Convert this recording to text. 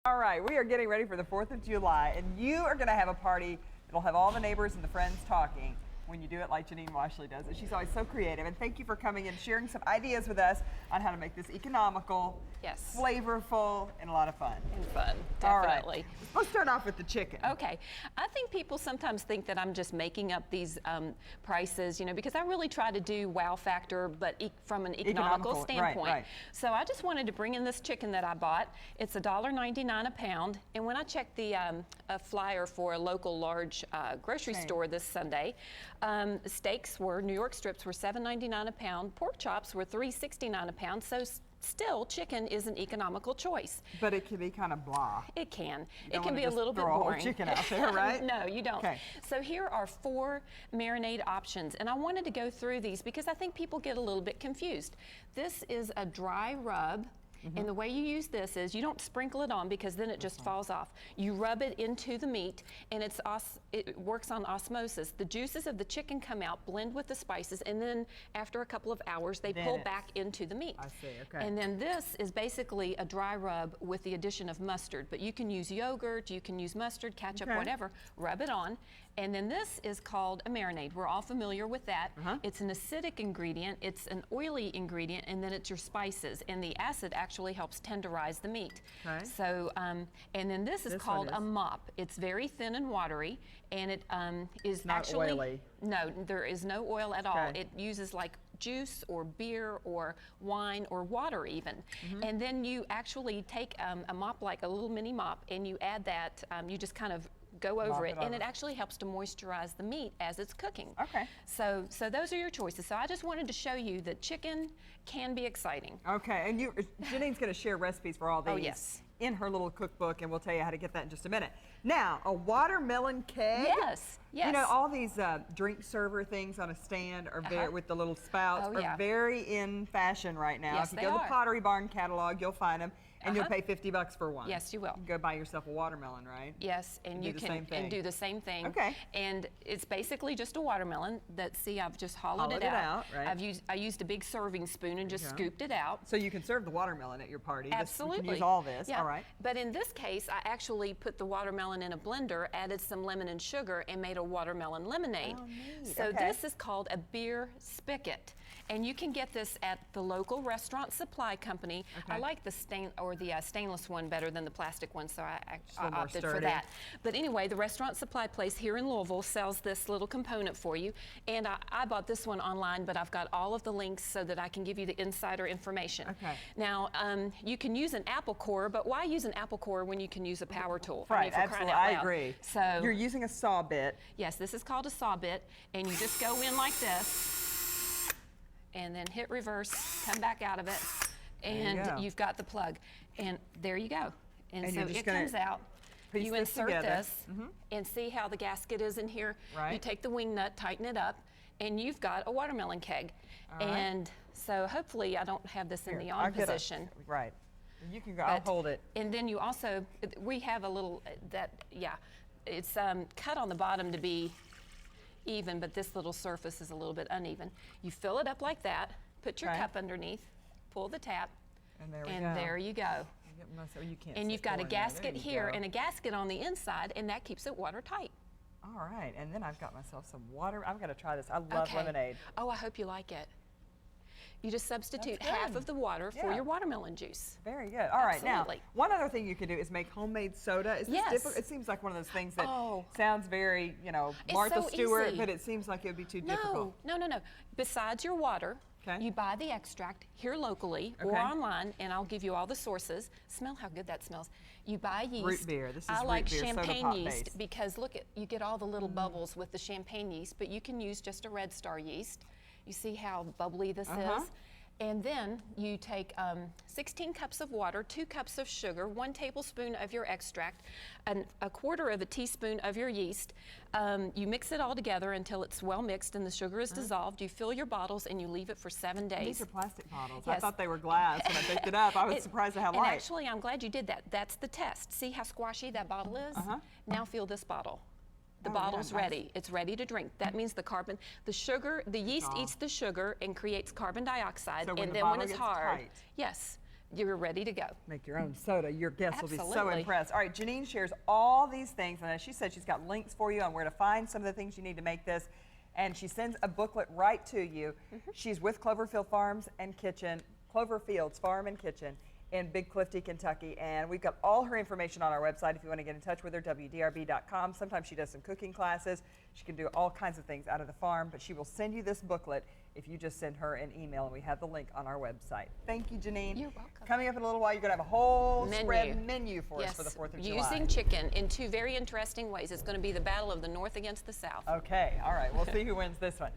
All right, we are getting ready for the 4th of July, and you are going to have a party that'll have all the neighbors and the friends talking when you do it like Janine Washley does it. She's always so creative, and thank you for coming and sharing some ideas with us on how to make this economical, yes, flavorful, and a lot of fun. And fun, definitely. All right, let's start off with the chicken. Okay, I think people sometimes think that I'm just making up these prices, you know, because I really try to do wow factor, but from an economical standpoint. Right. So I just wanted to bring in this chicken that I bought. It's $1.99 a pound, and when I checked the flyer for a local large grocery store this Sunday, steaks were, New York strips were $7.99 a pound, pork chops were $3.69 a pound, so still chicken is an economical choice. But it can be kind of blah. It can. It can be a little bit boring. Throw a whole chicken out there, right? No, you don't. Okay. So here are 4 marinade options, and I wanted to go through these because I think people get a little bit confused. This is a dry rub. And the way you use this is you don't sprinkle it on because then it just falls off. You rub it into the meat, and it works on osmosis. The juices of the chicken come out, blend with the spices, and then after a couple of hours, they pull back into the meat. I see, okay. And then this is basically a dry rub with the addition of mustard, but you can use yogurt, you can use mustard, ketchup, whatever, rub it on. And then this is called a marinade. We're all familiar with that. It's an acidic ingredient, it's an oily ingredient, and then it's your spices. And the acid actually helps tenderize the meat. Okay. So, and then this is called a mop. It's very thin and watery, and it is not actually oily. No, there is no oil at all. It uses like juice or beer or wine or water even. And then you actually take a mop, like a little mini mop, and you add that, you just kind of go over it, and it actually helps to moisturize the meat as it's cooking. Okay. So those are your choices. So I just wanted to show you that chicken can be exciting. Okay, and Janine's going to share recipes for all these in her little cookbook, and we'll tell you how to get that in just a minute. Now, a watermelon keg. Yes. You know, all these drink server things on a stand are very, with the little spouts are very in fashion right now. Yes, if you go to the Pottery Barn catalog, you'll find them. And you'll pay $50 for one. Yes, you will. You can go buy yourself a watermelon, right? Yes, and you can do the same thing. Okay. And it's basically just a watermelon that, see, I've just hollowed it out. Right. I used a big serving spoon and just scooped it out. So you can serve the watermelon at your party. Absolutely. You can use all this. Yeah. All right. But in this case, I actually put the watermelon in a blender, added some lemon and sugar, and made a watermelon lemonade. Oh, neat. So this is called a beer spigot. And you can get this at the local restaurant supply company. I like the stainless one better than the plastic one, so I opted for that. But anyway, the restaurant supply place here in Louisville sells this little component for you. And I bought this one online, but I've got all of the links so that I can give you the insider information. Okay. Now, you can use an apple core, but why use an apple core when you can use a power tool? Right, I mean, absolutely, I agree. So you're using a saw bit. Yes, this is called a saw bit, and you just go in like this, and then hit reverse, come back out of it, and you've got the plug. And there you go. And so it comes out. You insert this and see how the gasket is in here. Right. You take the wing nut, tighten it up, and you've got a watermelon keg. And so hopefully I don't have this in the on position. Right. You can go, I'll hold it. And then you also, we have a little, it's cut on the bottom to be even, but this little surface is a little bit uneven. You fill it up like that, put your cup underneath, pull the tap, and there you go. And you've got a gasket here and a gasket on the inside, and that keeps it watertight. All right, and then I've got myself some water. I've got to try this. I love lemonade. Oh, I hope you like it. You just substitute half of the water for your watermelon juice. Very good. All right, now, one other thing you can do is make homemade soda. Is this difficult? It seems like one of those things that sounds very, you know, Martha Stewart, but it seems like it would be too difficult. No. Besides your water, you buy the extract here locally or online, and I'll give you all the sources. Smell how good that smells. You buy yeast. Root beer. This is I like root beer, champagne yeast because look, you get all the little bubbles with the champagne yeast, but you can use just a Red Star yeast. You see how bubbly this is? And then you take 16 cups of water, 2 cups of sugar, 1 tablespoon of your extract, and a quarter of a teaspoon of your yeast. You mix it all together until it's well mixed and the sugar is dissolved. You fill your bottles and you leave it for 7 days. These are plastic bottles. Yes. I thought they were glass when I picked it up. I was surprised at how light. And actually, I'm glad you did that. That's the test. See how squashy that bottle is? Now fill this bottle. The bottle's ready. It's ready to drink. That means the yeast eats the sugar and creates carbon dioxide. So when and the then bottle when it's gets hard, tight. yes, you're ready to go. Make your own soda. Your guests will be so Absolutely. impressed. All right, Janine shares all these things, and as she said, she's got links for you on where to find some of the things you need to make this, and she sends a booklet right to you. She's with Cloverfields Farm and Kitchen in Big Clifty, Kentucky, and we've got all her information on our website if you want to get in touch with her, WDRB.com. Sometimes she does some cooking classes. She can do all kinds of things out of the farm, but she will send you this booklet if you just send her an email, and we have the link on our website. Thank you, Janine. You're welcome. Coming up in a little while, you're going to have a whole Menu. spread menu for us for the 4th of July. Using chicken in 2 very interesting ways. It's going to be the battle of the North against the South. Okay, all right, we'll see who wins this one.